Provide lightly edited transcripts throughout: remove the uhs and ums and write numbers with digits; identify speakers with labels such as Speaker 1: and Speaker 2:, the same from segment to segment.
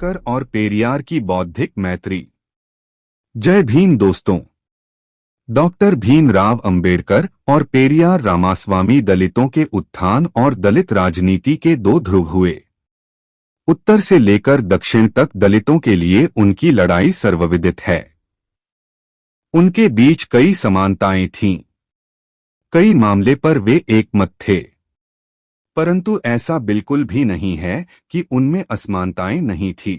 Speaker 1: आंबेडकर और पेरियार की बौद्धिक मैत्री। जय भीम दोस्तों। डॉक्टर भीमराव अंबेडकर और पेरियार रामास्वामी दलितों के उत्थान और दलित राजनीति के दो ध्रुव हुए। उत्तर से लेकर दक्षिण तक दलितों के लिए उनकी लड़ाई सर्वविदित है। उनके बीच कई समानताएं थीं। कई मामले पर वे एकमत थे, परंतु ऐसा बिल्कुल भी नहीं है कि उनमें असमानताएं नहीं थी।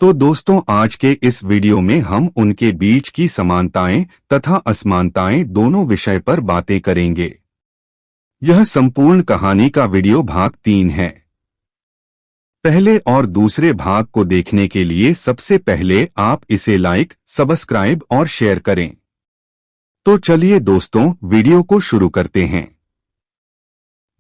Speaker 1: तो दोस्तों, आज के इस वीडियो में हम उनके बीच की समानताएं तथा असमानताएं दोनों विषय पर बातें करेंगे। यह संपूर्ण कहानी का वीडियो भाग 3 है। पहले और दूसरे भाग को देखने के लिए सबसे पहले आप इसे लाइक, सब्सक्राइब और शेयर करें। तो चलिए दोस्तों, वीडियो को शुरू करते हैं।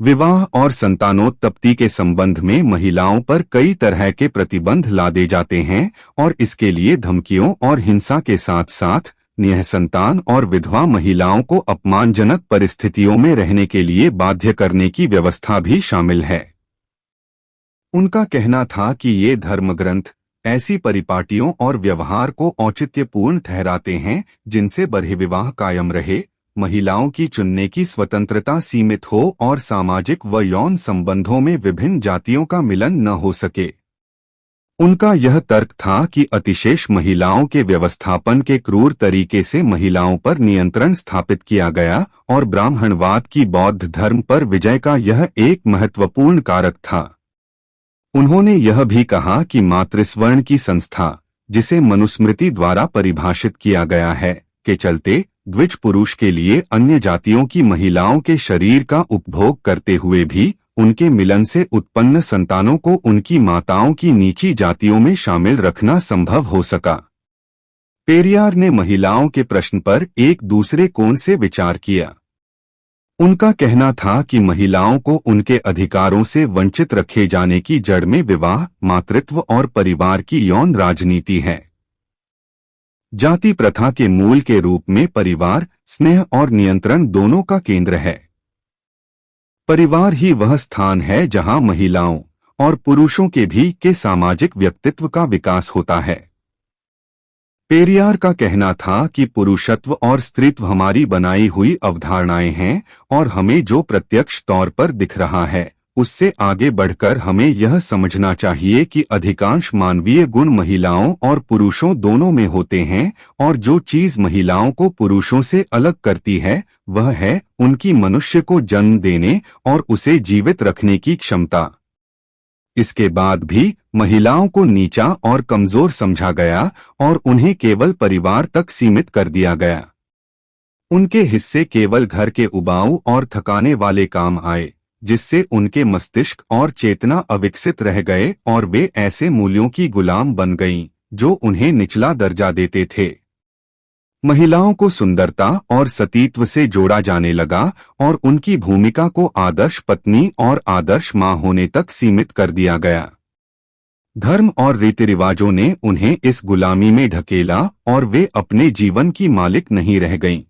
Speaker 1: विवाह और संतानोत्पत्ति के संबंध में महिलाओं पर कई तरह के प्रतिबंध लादे जाते हैं और इसके लिए धमकियों और हिंसा के साथ साथ निःसंतान और विधवा महिलाओं को अपमानजनक परिस्थितियों में रहने के लिए बाध्य करने की व्यवस्था भी शामिल है। उनका कहना था कि ये धर्मग्रंथ ऐसी परिपाटियों और व्यवहार को औचित्यपूर्ण ठहराते हैं जिनसे बर्हिविवाह कायम रहे, महिलाओं की चुनने की स्वतंत्रता सीमित हो और सामाजिक व यौन संबंधों में विभिन्न जातियों का मिलन न हो सके। उनका यह तर्क था कि अतिशेष महिलाओं के व्यवस्थापन के क्रूर तरीके से महिलाओं पर नियंत्रण स्थापित किया गया और ब्राह्मणवाद की बौद्ध धर्म पर विजय का यह एक महत्वपूर्ण कारक था। उन्होंने यह भी कहा कि मातृस्वर्ण की संस्था, जिसे मनुस्मृति द्वारा परिभाषित किया गया है, के चलते द्विज पुरुष के लिए अन्य जातियों की महिलाओं के शरीर का उपभोग करते हुए भी उनके मिलन से उत्पन्न संतानों को उनकी माताओं की नीची जातियों में शामिल रखना संभव हो सका। पेरियार ने महिलाओं के प्रश्न पर एक दूसरे कोण से विचार किया। उनका कहना था कि महिलाओं को उनके अधिकारों से वंचित रखे जाने की जड़ में विवाह, मातृत्व और परिवार की यौन राजनीति है। जाति प्रथा के मूल के रूप में परिवार स्नेह और नियंत्रण दोनों का केंद्र है। परिवार ही वह स्थान है जहां महिलाओं और पुरुषों के सामाजिक व्यक्तित्व का विकास होता है। पेरियार का कहना था कि पुरुषत्व और स्त्रीत्व हमारी बनाई हुई अवधारणाएं हैं और हमें जो प्रत्यक्ष तौर पर दिख रहा है, उससे आगे बढ़कर हमें यह समझना चाहिए कि अधिकांश मानवीय गुण महिलाओं और पुरुषों दोनों में होते हैं और जो चीज महिलाओं को पुरुषों से अलग करती है वह है उनकी मनुष्य को जन्म देने और उसे जीवित रखने की क्षमता। इसके बाद भी महिलाओं को नीचा और कमजोर समझा गया और उन्हें केवल परिवार तक सीमित कर दिया गया। उनके हिस्से केवल घर के उबाऊ और थकाने वाले काम आए, जिससे उनके मस्तिष्क और चेतना अविकसित रह गए और वे ऐसे मूल्यों की गुलाम बन गईं जो उन्हें निचला दर्जा देते थे। महिलाओं को सुंदरता और सतीत्व से जोड़ा जाने लगा और उनकी भूमिका को आदर्श पत्नी और आदर्श मां होने तक सीमित कर दिया गया। धर्म और रीति रिवाजों ने उन्हें इस गुलामी में ढकेला और वे अपने जीवन की मालिक नहीं रह गईं।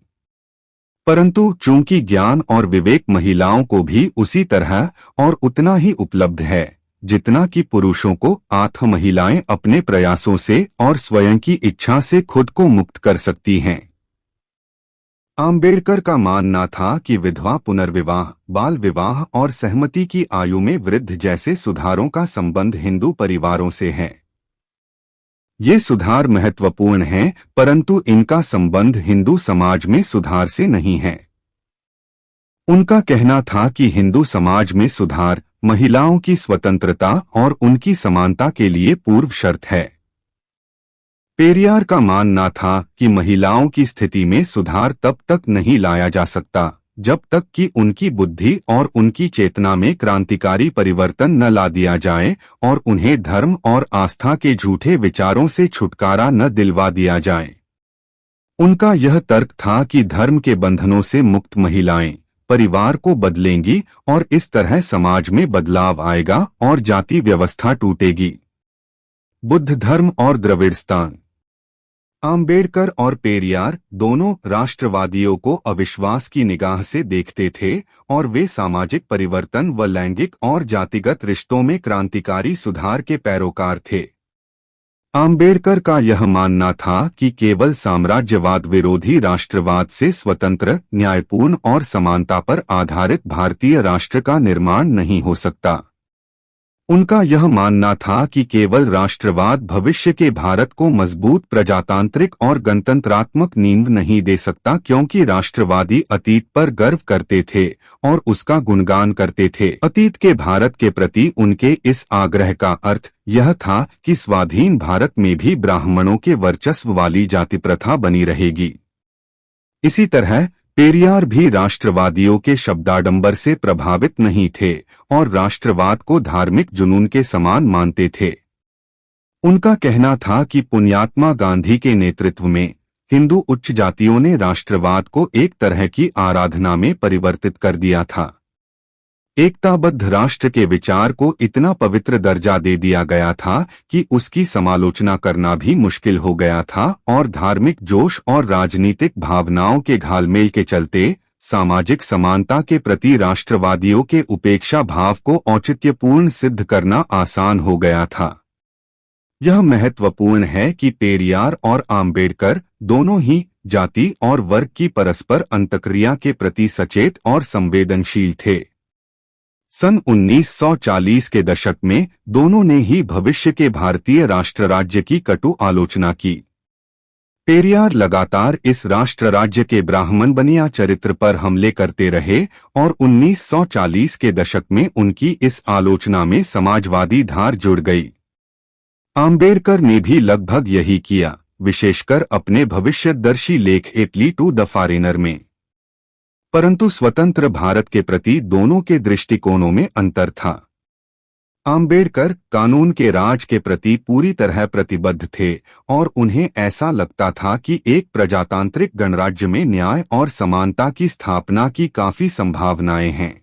Speaker 1: परंतु चूंकि ज्ञान और विवेक महिलाओं को भी उसी तरह और उतना ही उपलब्ध है जितना कि पुरुषों को, आत्म महिलाएं अपने प्रयासों से और स्वयं की इच्छा से खुद को मुक्त कर सकती हैं। आंबेडकर का मानना था कि विधवा पुनर्विवाह, बाल विवाह और सहमति की आयु में वृद्धि जैसे सुधारों का संबंध हिंदू परिवारों से है। ये सुधार महत्वपूर्ण हैं, परंतु इनका संबंध हिंदू समाज में सुधार से नहीं है। उनका कहना था कि हिंदू समाज में सुधार महिलाओं की स्वतंत्रता और उनकी समानता के लिए पूर्व शर्त है। पेरियार का मानना था कि महिलाओं की स्थिति में सुधार तब तक नहीं लाया जा सकता जब तक कि उनकी बुद्धि और उनकी चेतना में क्रांतिकारी परिवर्तन न ला दिया जाए और उन्हें धर्म और आस्था के झूठे विचारों से छुटकारा न दिलवा दिया जाए। उनका यह तर्क था कि धर्म के बंधनों से मुक्त महिलाएं परिवार को बदलेंगी और इस तरह समाज में बदलाव आएगा और जाति व्यवस्था टूटेगी। बुद्ध धर्म और द्रविड़स्तान। आंबेडकर और पेरियार दोनों राष्ट्रवादियों को अविश्वास की निगाह से देखते थे और वे सामाजिक परिवर्तन व लैंगिक और जातिगत रिश्तों में क्रांतिकारी सुधार के पैरोकार थे। आम्बेडकर का यह मानना था कि केवल साम्राज्यवाद विरोधी राष्ट्रवाद से स्वतंत्र, न्यायपूर्ण और समानता पर आधारित भारतीय राष्ट्र का निर्माण नहीं हो सकता। उनका यह मानना था कि केवल राष्ट्रवाद भविष्य के भारत को मजबूत प्रजातांत्रिक और गणतंत्रात्मक नींव नहीं दे सकता, क्योंकि राष्ट्रवादी अतीत पर गर्व करते थे और उसका गुणगान करते थे। अतीत के भारत के प्रति उनके इस आग्रह का अर्थ यह था कि स्वाधीन भारत में भी ब्राह्मणों के वर्चस्व वाली जाति प्रथा बनी रहेगी। इसी तरह पेरियार भी राष्ट्रवादियों के शब्दाडंबर से प्रभावित नहीं थे और राष्ट्रवाद को धार्मिक जुनून के समान मानते थे। उनका कहना था कि पुण्यात्मा गांधी के नेतृत्व में हिंदू उच्च जातियों ने राष्ट्रवाद को एक तरह की आराधना में परिवर्तित कर दिया था। एकताबद्ध राष्ट्र के विचार को इतना पवित्र दर्जा दे दिया गया था कि उसकी समालोचना करना भी मुश्किल हो गया था और धार्मिक जोश और राजनीतिक भावनाओं के घालमेल के चलते सामाजिक समानता के प्रति राष्ट्रवादियों के उपेक्षा भाव को औचित्यपूर्ण सिद्ध करना आसान हो गया था। यह महत्वपूर्ण है कि पेरियार और आम्बेडकर दोनों ही जाति और वर्ग की परस्पर अंतःक्रिया के प्रति सचेत और संवेदनशील थे। सन 1940 के दशक में दोनों ने ही भविष्य के भारतीय राष्ट्र राज्य की कटु आलोचना की। पेरियार लगातार इस राष्ट्र राज्य के ब्राह्मण बनिया चरित्र पर हमले करते रहे और 1940 के दशक में उनकी इस आलोचना में समाजवादी धार जुड़ गई। आम्बेडकर ने भी लगभग यही किया, विशेषकर अपने भविष्यदर्शी लेख ए प्ली टू द फॉरेनर में। परंतु स्वतंत्र भारत के प्रति दोनों के दृष्टिकोणों में अंतर था। आम्बेडकर कानून के राज के प्रति पूरी तरह प्रतिबद्ध थे और उन्हें ऐसा लगता था कि एक प्रजातांत्रिक गणराज्य में न्याय और समानता की स्थापना की काफी संभावनाएं हैं।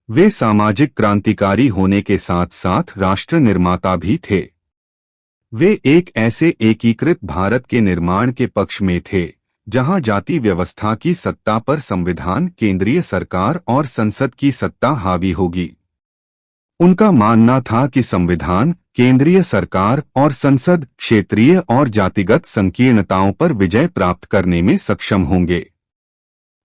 Speaker 1: वे सामाजिक क्रांतिकारी होने के साथ साथ राष्ट्र निर्माता भी थे। वे एक ऐसे एकीकृत भारत के निर्माण के पक्ष में थे जहां जाति व्यवस्था की सत्ता पर संविधान, केंद्रीय सरकार और संसद की सत्ता हावी होगी। उनका मानना था कि संविधान, केंद्रीय सरकार और संसद क्षेत्रीय और जातिगत संकीर्णताओं पर विजय प्राप्त करने में सक्षम होंगे।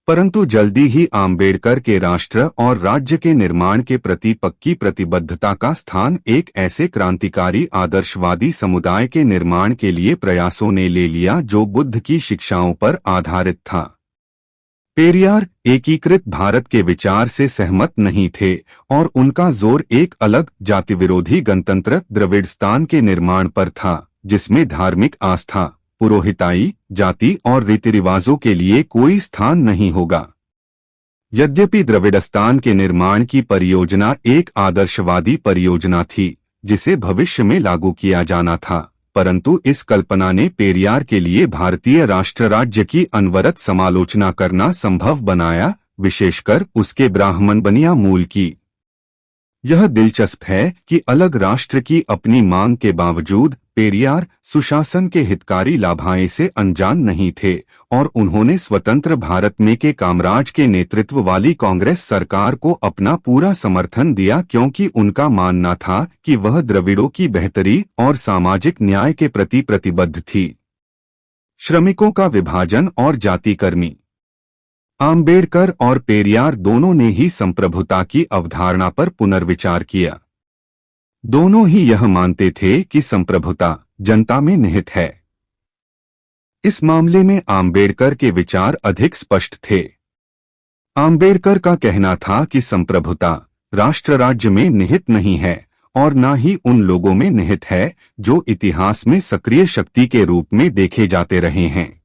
Speaker 1: परंतु जल्दी ही आम्बेडकर के राष्ट्र और राज्य के निर्माण के प्रति पक्की प्रतिबद्धता का स्थान एक ऐसे क्रांतिकारी आदर्शवादी समुदाय के निर्माण के लिए प्रयासों ने ले लिया जो बुद्ध की शिक्षाओं पर आधारित था। पेरियार एकीकृत भारत के विचार से सहमत नहीं थे और उनका जोर एक अलग जाति विरोधी गणतंत्र द्रविड़स्तान के निर्माण पर था, जिसमें धार्मिक आस्था, पुरोहिताई, जाति और रीति रिवाजों के लिए कोई स्थान नहीं होगा। यद्यपि द्रविड़स्तान के निर्माण की परियोजना एक आदर्शवादी परियोजना थी जिसे भविष्य में लागू किया जाना था, परंतु इस कल्पना ने पेरियार के लिए भारतीय राष्ट्र राज्य की अनवरत समालोचना करना संभव बनाया, विशेषकर उसके ब्राह्मण बनिया मूल की। यह दिलचस्प है कि अलग राष्ट्र की अपनी मांग के बावजूद पेरियार सुशासन के हितकारी लाभाएं से अनजान नहीं थे और उन्होंने स्वतंत्र भारत में के कामराज के नेतृत्व वाली कांग्रेस सरकार को अपना पूरा समर्थन दिया, क्योंकि उनका मानना था कि वह द्रविड़ों की बेहतरी और सामाजिक न्याय के प्रति प्रतिबद्ध थी। श्रमिकों का विभाजन और जाति कर्मी। आम्बेडकर और पेरियार दोनों ने ही संप्रभुता की अवधारणा पर पुनर्विचार किया। दोनों ही यह मानते थे कि संप्रभुता जनता में निहित है। इस मामले में आम्बेडकर के विचार अधिक स्पष्ट थे। आम्बेडकर का कहना था कि संप्रभुता राष्ट्र राज्य में निहित नहीं है और न ही उन लोगों में निहित है जो इतिहास में सक्रिय शक्ति के रूप में देखे जाते रहे हैं।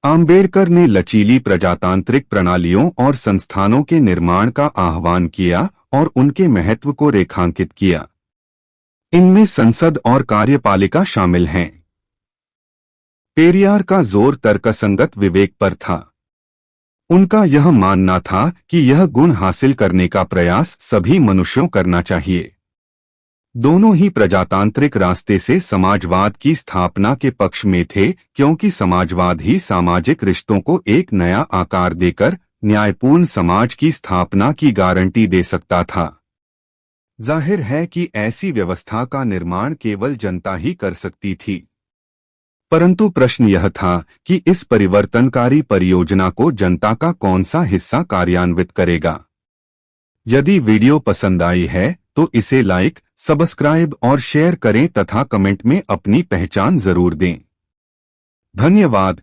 Speaker 1: आम्बेडकर ने लचीली प्रजातांत्रिक प्रणालियों और संस्थानों के निर्माण का आह्वान किया और उनके महत्व को रेखांकित किया। इनमें संसद और कार्यपालिका शामिल हैं। पेरियार का जोर तर्कसंगत विवेक पर था। उनका यह मानना था कि यह गुण हासिल करने का प्रयास सभी मनुष्यों करना चाहिए। दोनों ही प्रजातांत्रिक रास्ते से समाजवाद की स्थापना के पक्ष में थे, क्योंकि समाजवाद ही सामाजिक रिश्तों को एक नया आकार देकर न्यायपूर्ण समाज की स्थापना की गारंटी दे सकता था। जाहिर है कि ऐसी व्यवस्था का निर्माण केवल जनता ही कर सकती थी। परंतु प्रश्न यह था कि इस परिवर्तनकारी परियोजना को जनता का कौन सा हिस्सा कार्यान्वित करेगा। यदि वीडियो पसंद आई है तो इसे लाइक, सब्सक्राइब और शेयर करें तथा कमेंट में अपनी पहचान जरूर दें। धन्यवाद।